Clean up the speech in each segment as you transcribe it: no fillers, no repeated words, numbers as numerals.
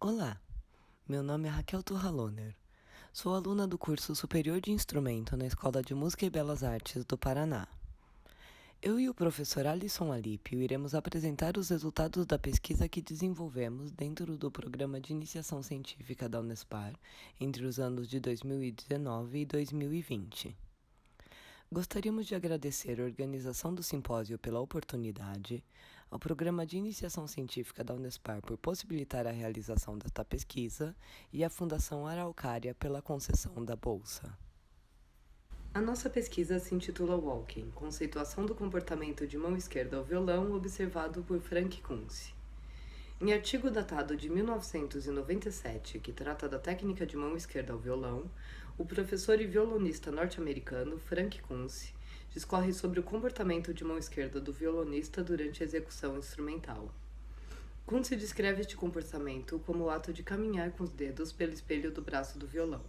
Olá, meu nome é Raquel Turraloner. Sou aluna do curso Superior de Instrumento na Escola de Música e Belas Artes do Paraná. Eu e o professor Alisson Alípio iremos apresentar os resultados da pesquisa que desenvolvemos dentro do Programa de Iniciação Científica da Unespar entre os anos de 2019 e 2020. Gostaríamos de agradecer a organização do simpósio pela oportunidade, ao Programa de Iniciação Científica da Unespar por possibilitar a realização desta pesquisa e à Fundação Araucária pela concessão da bolsa. A nossa pesquisa se intitula Walking, conceituação do comportamento de mão esquerda ao violão observado por Frank Kunze. Em artigo datado de 1997, que trata da técnica de mão esquerda ao violão, o professor e violonista norte-americano Frank Kunze discorre sobre o comportamento de mão esquerda do violonista durante a execução instrumental. Kunze descreve este comportamento como o ato de caminhar com os dedos pelo espelho do braço do violão.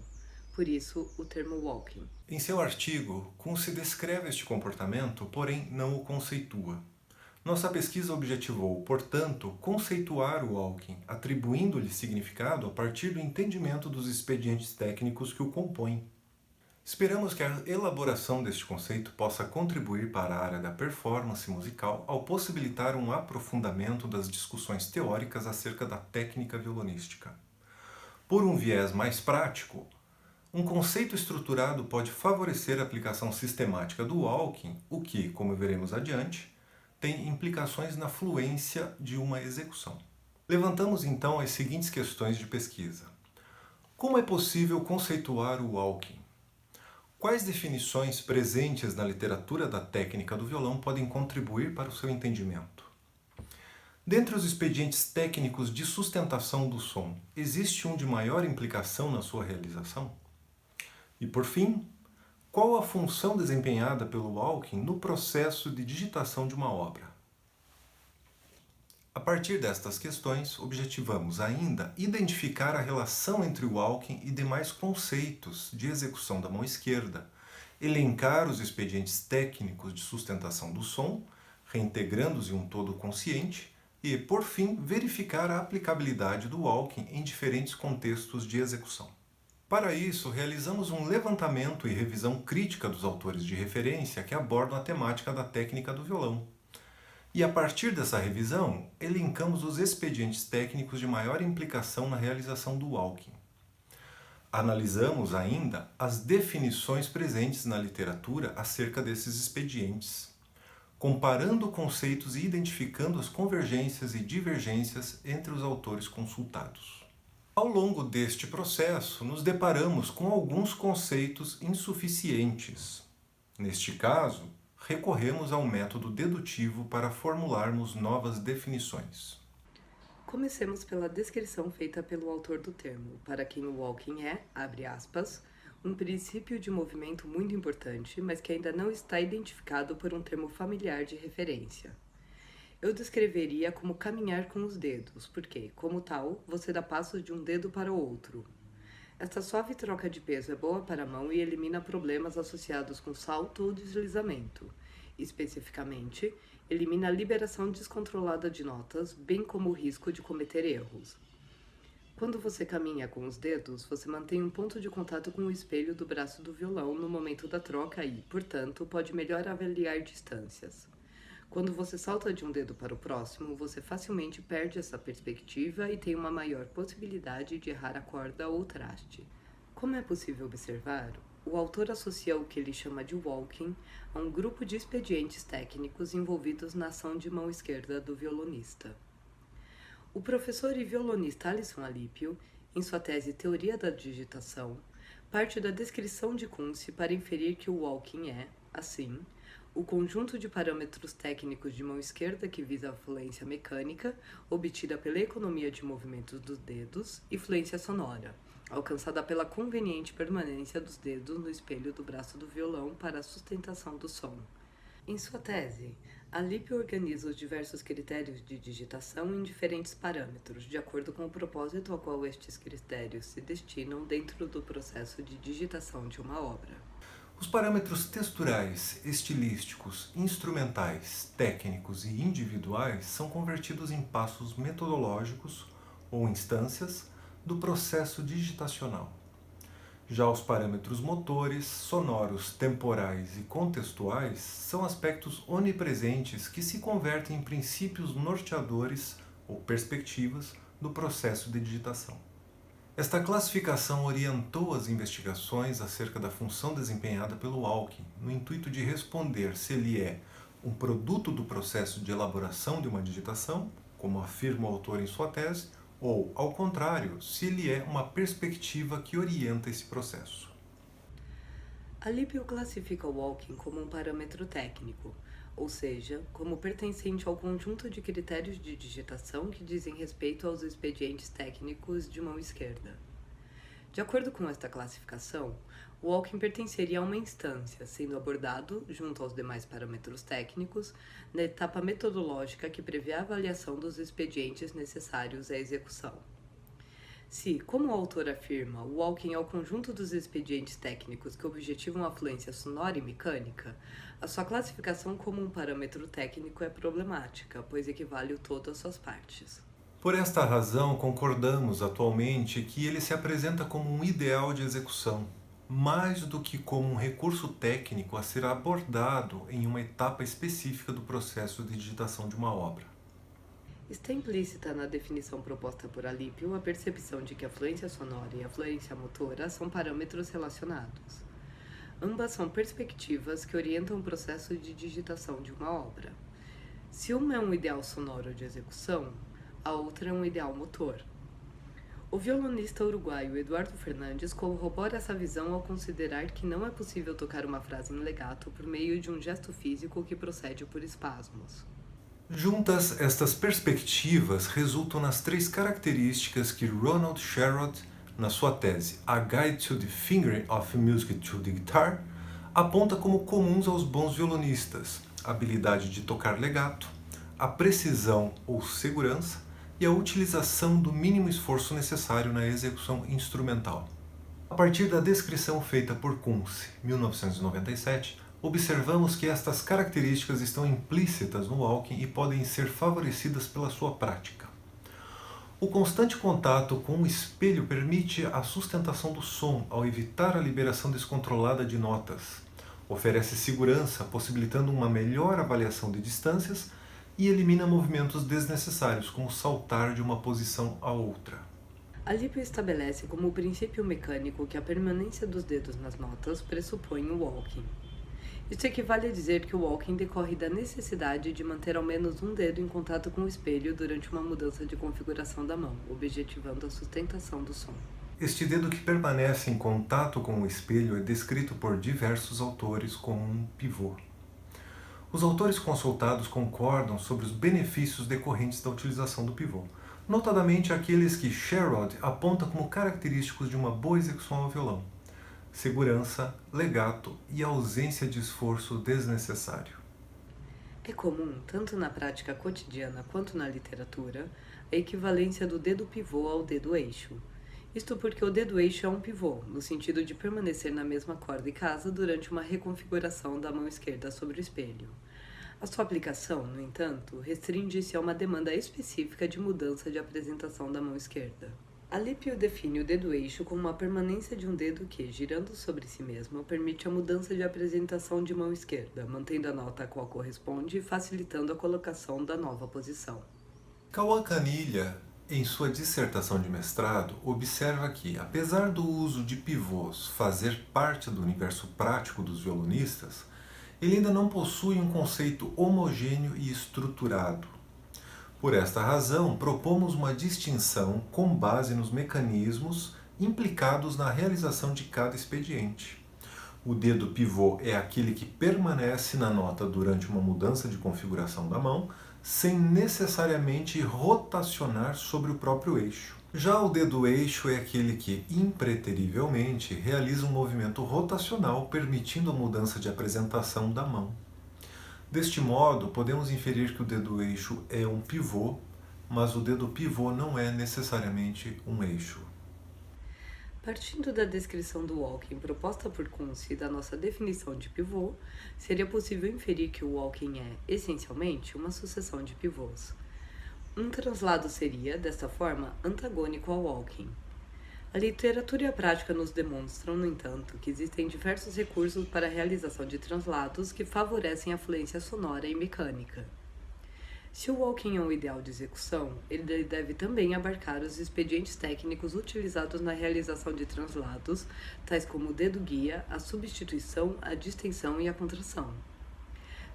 Por isso, o termo walking. Em seu artigo, Kunze descreve este comportamento, porém não o conceitua. Nossa pesquisa objetivou, portanto, conceituar o walking, atribuindo-lhe significado a partir do entendimento dos expedientes técnicos que o compõem. Esperamos que a elaboração deste conceito possa contribuir para a área da performance musical ao possibilitar um aprofundamento das discussões teóricas acerca da técnica violonística. Por um viés mais prático, um conceito estruturado pode favorecer a aplicação sistemática do walking, o que, como veremos adiante, tem implicações na fluência de uma execução. Levantamos então as seguintes questões de pesquisa. Como é possível conceituar o walking? Quais definições presentes na literatura da técnica do violão podem contribuir para o seu entendimento? Dentre os expedientes técnicos de sustentação do som, existe um de maior implicação na sua realização? E por fim, qual a função desempenhada pelo walking no processo de digitação de uma obra? A partir destas questões, objetivamos ainda identificar a relação entre o walking e demais conceitos de execução da mão esquerda, elencar os expedientes técnicos de sustentação do som, reintegrando-os em um todo consciente, e, por fim, verificar a aplicabilidade do walking em diferentes contextos de execução. Para isso, realizamos um levantamento e revisão crítica dos autores de referência que abordam a temática da técnica do violão. E a partir dessa revisão, elencamos os expedientes técnicos de maior implicação na realização do walking. Analisamos ainda as definições presentes na literatura acerca desses expedientes, comparando conceitos e identificando as convergências e divergências entre os autores consultados. Ao longo deste processo, nos deparamos com alguns conceitos insuficientes. Neste caso, recorremos ao método dedutivo para formularmos novas definições. Comecemos pela descrição feita pelo autor do termo, para quem o walking é, abre aspas, um princípio de movimento muito importante, mas que ainda não está identificado por um termo familiar de referência. Eu descreveria como caminhar com os dedos, porque, como tal, você dá passos de um dedo para o outro. Esta suave troca de peso é boa para a mão e elimina problemas associados com salto ou deslizamento. Especificamente, elimina a liberação descontrolada de notas, bem como o risco de cometer erros. Quando você caminha com os dedos, você mantém um ponto de contato com o espelho do braço do violão no momento da troca e, portanto, pode melhor avaliar distâncias. Quando você salta de um dedo para o próximo, você facilmente perde essa perspectiva e tem uma maior possibilidade de errar a corda ou traste. Como é possível observar, o autor associa o que ele chama de walking a um grupo de expedientes técnicos envolvidos na ação de mão esquerda do violonista. O professor e violonista Alisson Alípio, em sua tese Teoria da Digitação, parte da descrição de Kunze para inferir que o walking é, assim, o conjunto de parâmetros técnicos de mão esquerda que visa a fluência mecânica, obtida pela economia de movimentos dos dedos, e fluência sonora, alcançada pela conveniente permanência dos dedos no espelho do braço do violão para a sustentação do som. Em sua tese, Alípio organiza os diversos critérios de digitação em diferentes parâmetros, de acordo com o propósito ao qual estes critérios se destinam dentro do processo de digitação de uma obra. Os parâmetros texturais, estilísticos, instrumentais, técnicos e individuais são convertidos em passos metodológicos ou instâncias, do processo digitacional. Já os parâmetros motores, sonoros, temporais e contextuais são aspectos onipresentes que se convertem em princípios norteadores ou perspectivas do processo de digitação. Esta classificação orientou as investigações acerca da função desempenhada pelo Walking, no intuito de responder se ele é um produto do processo de elaboração de uma digitação, como afirma o autor em sua tese, ou, ao contrário, se ele é uma perspectiva que orienta esse processo. Alípio classifica o walking como um parâmetro técnico, ou seja, como pertencente ao conjunto de critérios de digitação que dizem respeito aos expedientes técnicos de mão esquerda. De acordo com esta classificação, o walking pertenceria a uma instância, sendo abordado, junto aos demais parâmetros técnicos, na etapa metodológica que prevê a avaliação dos expedientes necessários à execução. Se, como o autor afirma, o walking é o conjunto dos expedientes técnicos que objetivam a fluência sonora e mecânica, a sua classificação como um parâmetro técnico é problemática, pois equivale o todo às suas partes. Por esta razão, concordamos atualmente que ele se apresenta como um ideal de execução, mais do que como um recurso técnico a ser abordado em uma etapa específica do processo de digitação de uma obra. Está implícita na definição proposta por Alípio a percepção de que a fluência sonora e a fluência motora são parâmetros relacionados. Ambas são perspectivas que orientam o processo de digitação de uma obra. Se uma é um ideal sonoro de execução, a outra é um ideal motor. O violonista uruguaio Eduardo Fernandes corrobora essa visão ao considerar que não é possível tocar uma frase em legato por meio de um gesto físico que procede por espasmos. Juntas, estas perspectivas resultam nas três características que Ronald Sherrod, na sua tese A Guide to the Fingering of Music to the Guitar, aponta como comuns aos bons violonistas: a habilidade de tocar legato, a precisão ou segurança e a utilização do mínimo esforço necessário na execução instrumental. A partir da descrição feita por Kunze, 1997, observamos que estas características estão implícitas no walking e podem ser favorecidas pela sua prática. O constante contato com o espelho permite a sustentação do som ao evitar a liberação descontrolada de notas. Oferece segurança, possibilitando uma melhor avaliação de distâncias e elimina movimentos desnecessários, como saltar de uma posição a outra. Alípio estabelece como princípio mecânico que a permanência dos dedos nas notas pressupõe o walking. Isso equivale a dizer que o walking decorre da necessidade de manter ao menos um dedo em contato com o espelho durante uma mudança de configuração da mão, objetivando a sustentação do som. Este dedo que permanece em contato com o espelho é descrito por diversos autores como um pivô. Os autores consultados concordam sobre os benefícios decorrentes da utilização do pivô, notadamente aqueles que Sherrod aponta como característicos de uma boa execução ao violão: segurança, legato e ausência de esforço desnecessário. É comum, tanto na prática cotidiana quanto na literatura, a equivalência do dedo pivô ao dedo eixo. Isto porque o dedo eixo é um pivô, no sentido de permanecer na mesma corda e casa durante uma reconfiguração da mão esquerda sobre o espelho. A sua aplicação, no entanto, restringe-se a uma demanda específica de mudança de apresentação da mão esquerda. Alípio define o dedo eixo como uma permanência de um dedo que, girando sobre si mesmo, permite a mudança de apresentação de mão esquerda, mantendo a nota a qual corresponde e facilitando a colocação da nova posição. Cauã Canilha, em sua dissertação de mestrado, observa que, apesar do uso de pivôs fazer parte do universo prático dos violonistas, ele ainda não possui um conceito homogêneo e estruturado. Por esta razão, propomos uma distinção com base nos mecanismos implicados na realização de cada expediente. O dedo pivô é aquele que permanece na nota durante uma mudança de configuração da mão, sem necessariamente rotacionar sobre o próprio eixo. Já o dedo eixo é aquele que, impreterivelmente, realiza um movimento rotacional, permitindo a mudança de apresentação da mão. Deste modo, podemos inferir que o dedo eixo é um pivô, mas o dedo pivô não é necessariamente um eixo. Partindo da descrição do walking proposta por Kunze e da nossa definição de pivô, seria possível inferir que o walking é, essencialmente, uma sucessão de pivôs. Um translado seria, desta forma, antagônico ao walking. A literatura e a prática nos demonstram, no entanto, que existem diversos recursos para a realização de translados que favorecem a fluência sonora e mecânica. Se o walking é um ideal de execução, ele deve também abarcar os expedientes técnicos utilizados na realização de translados, tais como o dedo-guia, a substituição, a distensão e a contração.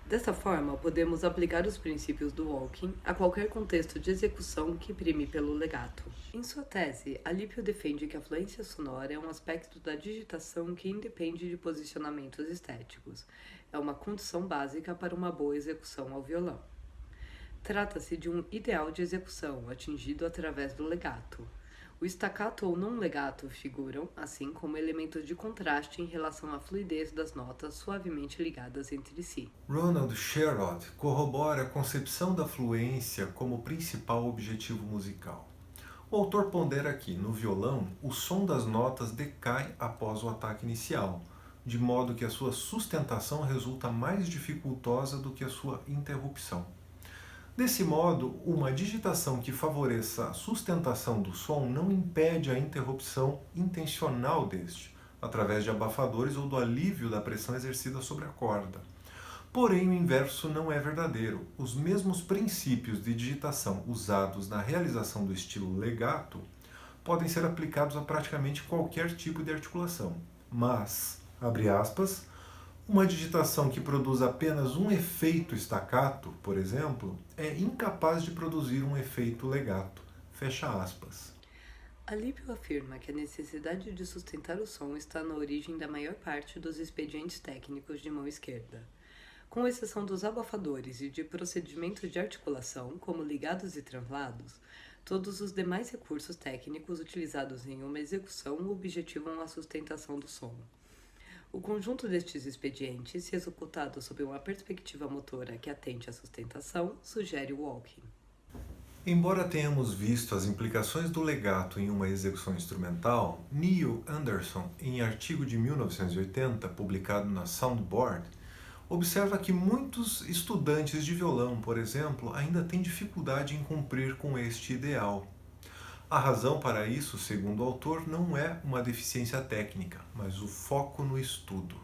Dessa forma, podemos aplicar os princípios do walking a qualquer contexto de execução que prime pelo legato. Em sua tese, Alípio defende que a fluência sonora é um aspecto da digitação que independe de posicionamentos estéticos. É uma condição básica para uma boa execução ao violão. Trata-se de um ideal de execução atingido através do legato. O staccato ou não legato figuram, assim, como elementos de contraste em relação à fluidez das notas suavemente ligadas entre si. Ronald Sherrod corrobora a concepção da fluência como principal objetivo musical. O autor pondera que, no violão, o som das notas decai após o ataque inicial, de modo que a sua sustentação resulta mais dificultosa do que a sua interrupção. Desse modo, uma digitação que favoreça a sustentação do som não impede a interrupção intencional deste, através de abafadores ou do alívio da pressão exercida sobre a corda. Porém, o inverso não é verdadeiro. Os mesmos princípios de digitação usados na realização do estilo legato podem ser aplicados a praticamente qualquer tipo de articulação. Mas, abre aspas, uma digitação que produz apenas um efeito staccato, por exemplo, é incapaz de produzir um efeito legato. Fecha aspas. Alípio afirma que a necessidade de sustentar o som está na origem da maior parte dos expedientes técnicos de mão esquerda. Com exceção dos abafadores e de procedimentos de articulação, como ligados e translados, todos os demais recursos técnicos utilizados em uma execução objetivam a sustentação do som. O conjunto destes expedientes, se executado sob uma perspectiva motora que atente à sustentação, sugere o walking. Embora tenhamos visto as implicações do legato em uma execução instrumental, Neil Anderson, em artigo de 1980, publicado na Soundboard, observa que muitos estudantes de violão, por exemplo, ainda têm dificuldade em cumprir com este ideal. A razão para isso, segundo o autor, não é uma deficiência técnica, mas o foco no estudo.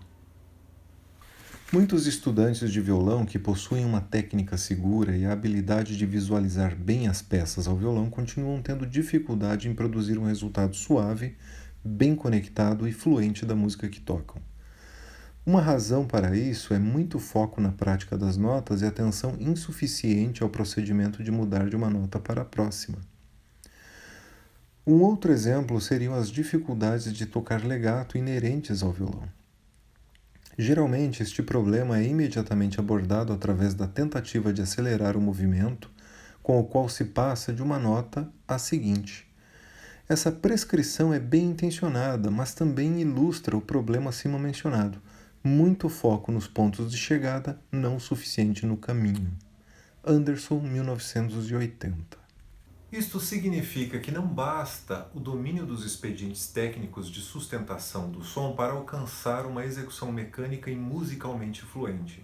Muitos estudantes de violão que possuem uma técnica segura e a habilidade de visualizar bem as peças ao violão continuam tendo dificuldade em produzir um resultado suave, bem conectado e fluente da música que tocam. Uma razão para isso é muito foco na prática das notas e atenção insuficiente ao procedimento de mudar de uma nota para a próxima. Um outro exemplo seriam as dificuldades de tocar legato inerentes ao violão. Geralmente, este problema é imediatamente abordado através da tentativa de acelerar o movimento com o qual se passa de uma nota à seguinte. Essa prescrição é bem intencionada, mas também ilustra o problema acima mencionado, muito foco nos pontos de chegada, não suficiente no caminho. Anderson, 1980. Isto significa que não basta o domínio dos expedientes técnicos de sustentação do som para alcançar uma execução mecânica e musicalmente fluente.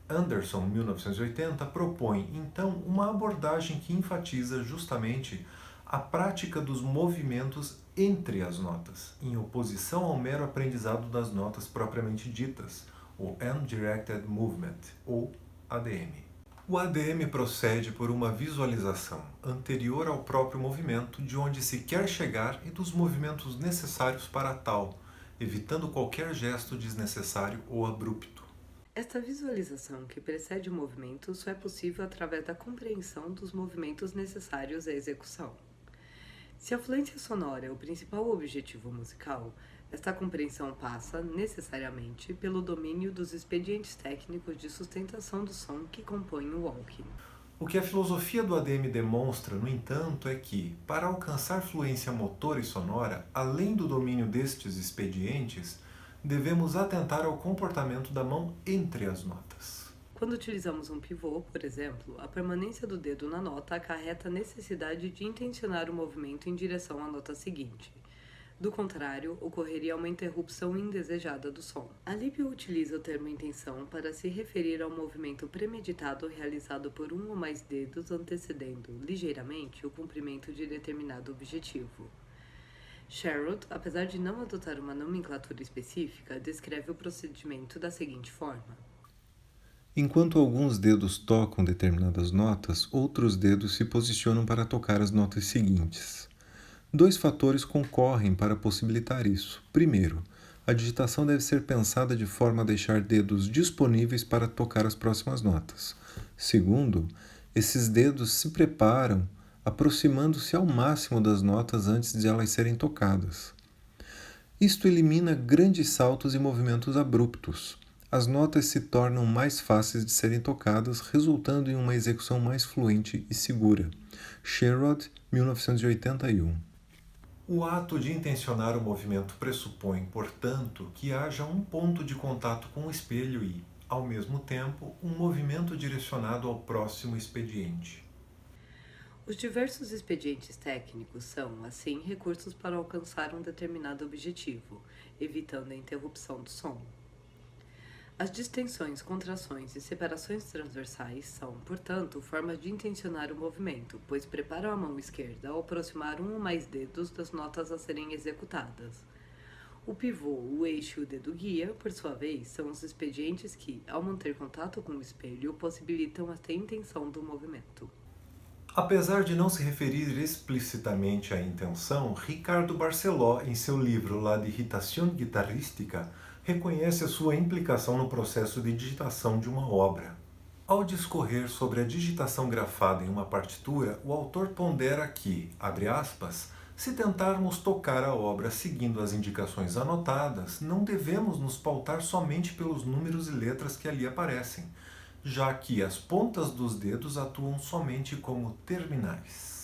Anderson, 1980, propõe, então, uma abordagem que enfatiza justamente a prática dos movimentos entre as notas, em oposição ao mero aprendizado das notas propriamente ditas, o Undirected Movement, ou ADM. O ADM procede por uma visualização anterior ao próprio movimento de onde se quer chegar e dos movimentos necessários para tal, evitando qualquer gesto desnecessário ou abrupto. Esta visualização que precede o movimento só é possível através da compreensão dos movimentos necessários à execução. Se a fluência sonora é o principal objetivo musical, esta compreensão passa, necessariamente, pelo domínio dos expedientes técnicos de sustentação do som que compõem o walking. O que a filosofia do ADM demonstra, no entanto, é que, para alcançar fluência motora e sonora, além do domínio destes expedientes, devemos atentar ao comportamento da mão entre as notas. Quando utilizamos um pivô, por exemplo, a permanência do dedo na nota acarreta a necessidade de intencionar o movimento em direção à nota seguinte. Do contrário, ocorreria uma interrupção indesejada do som. Alípio utiliza o termo intenção para se referir ao movimento premeditado realizado por um ou mais dedos antecedendo, ligeiramente, o cumprimento de determinado objetivo. Sherrod, apesar de não adotar uma nomenclatura específica, descreve o procedimento da seguinte forma: enquanto alguns dedos tocam determinadas notas, outros dedos se posicionam para tocar as notas seguintes. Dois fatores concorrem para possibilitar isso. Primeiro, a digitação deve ser pensada de forma a deixar dedos disponíveis para tocar as próximas notas. Segundo, esses dedos se preparam aproximando-se ao máximo das notas antes de elas serem tocadas. Isto elimina grandes saltos e movimentos abruptos. As notas se tornam mais fáceis de serem tocadas, resultando em uma execução mais fluente e segura. Sherrod, 1981. O ato de intencionar o movimento pressupõe, portanto, que haja um ponto de contato com o espelho e, ao mesmo tempo, um movimento direcionado ao próximo expediente. Os diversos expedientes técnicos são, assim, recursos para alcançar um determinado objetivo, evitando a interrupção do som. As distensões, contrações e separações transversais são, portanto, formas de intencionar o movimento, pois preparam a mão esquerda ao aproximar um ou mais dedos das notas a serem executadas. O pivô, o eixo e o dedo guia, por sua vez, são os expedientes que, ao manter contato com o espelho, possibilitam a intenção do movimento. Apesar de não se referir explicitamente à intenção, Ricardo Barceló, em seu livro La Digitación Guitarrística, reconhece a sua implicação no processo de digitação de uma obra. Ao discorrer sobre a digitação grafada em uma partitura, o autor pondera que, abre aspas, se tentarmos tocar a obra seguindo as indicações anotadas, não devemos nos pautar somente pelos números e letras que ali aparecem, já que as pontas dos dedos atuam somente como terminais.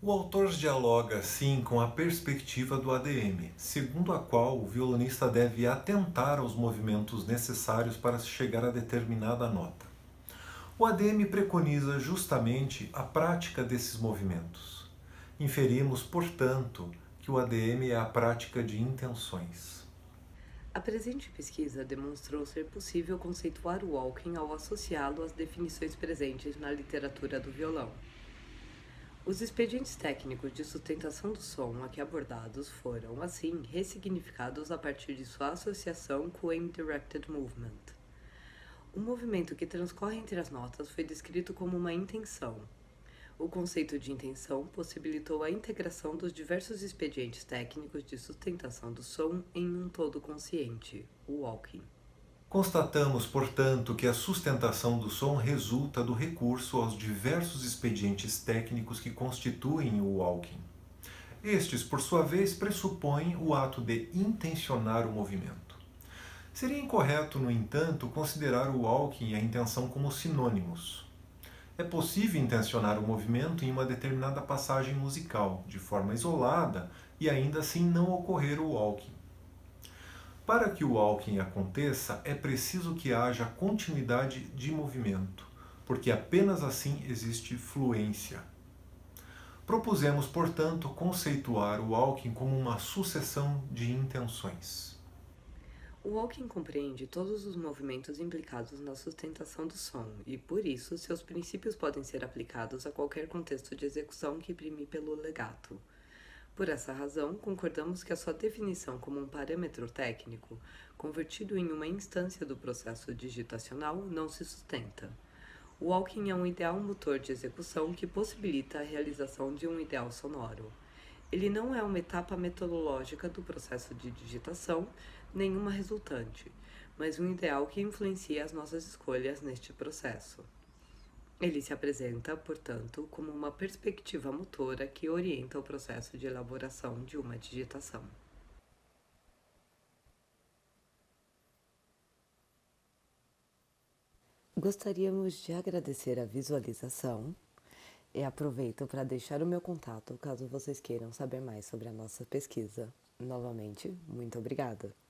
O autor dialoga, assim, com a perspectiva do ADM, segundo a qual o violonista deve atentar aos movimentos necessários para chegar a determinada nota. O ADM preconiza justamente a prática desses movimentos. Inferimos, portanto, que o ADM é a prática de intenções. A presente pesquisa demonstrou ser possível conceituar o walking ao associá-lo às definições presentes na literatura do violão. Os expedientes técnicos de sustentação do som aqui abordados foram, assim, ressignificados a partir de sua associação com o Aim-Directed Movement. O movimento que transcorre entre as notas foi descrito como uma intenção. O conceito de intenção possibilitou a integração dos diversos expedientes técnicos de sustentação do som em um todo consciente, o walking. Constatamos, portanto, que a sustentação do som resulta do recurso aos diversos expedientes técnicos que constituem o walking. Estes, por sua vez, pressupõem o ato de intencionar o movimento. Seria incorreto, no entanto, considerar o walking e a intenção como sinônimos. É possível intencionar o movimento em uma determinada passagem musical, de forma isolada, e ainda assim não ocorrer o walking. Para que o walking aconteça, é preciso que haja continuidade de movimento, porque apenas assim existe fluência. Propusemos, portanto, conceituar o walking como uma sucessão de intenções. O walking compreende todos os movimentos implicados na sustentação do som e, por isso, seus princípios podem ser aplicados a qualquer contexto de execução que prime pelo legato. Por essa razão, concordamos que a sua definição como um parâmetro técnico, convertido em uma instância do processo digitacional, não se sustenta. O walking é um ideal motor de execução que possibilita a realização de um ideal sonoro. Ele não é uma etapa metodológica do processo de digitação, nenhuma resultante, mas um ideal que influencia as nossas escolhas neste processo. Ele se apresenta, portanto, como uma perspectiva motora que orienta o processo de elaboração de uma digitação. Gostaríamos de agradecer a visualização e aproveito para deixar o meu contato caso vocês queiram saber mais sobre a nossa pesquisa. Novamente, muito obrigada!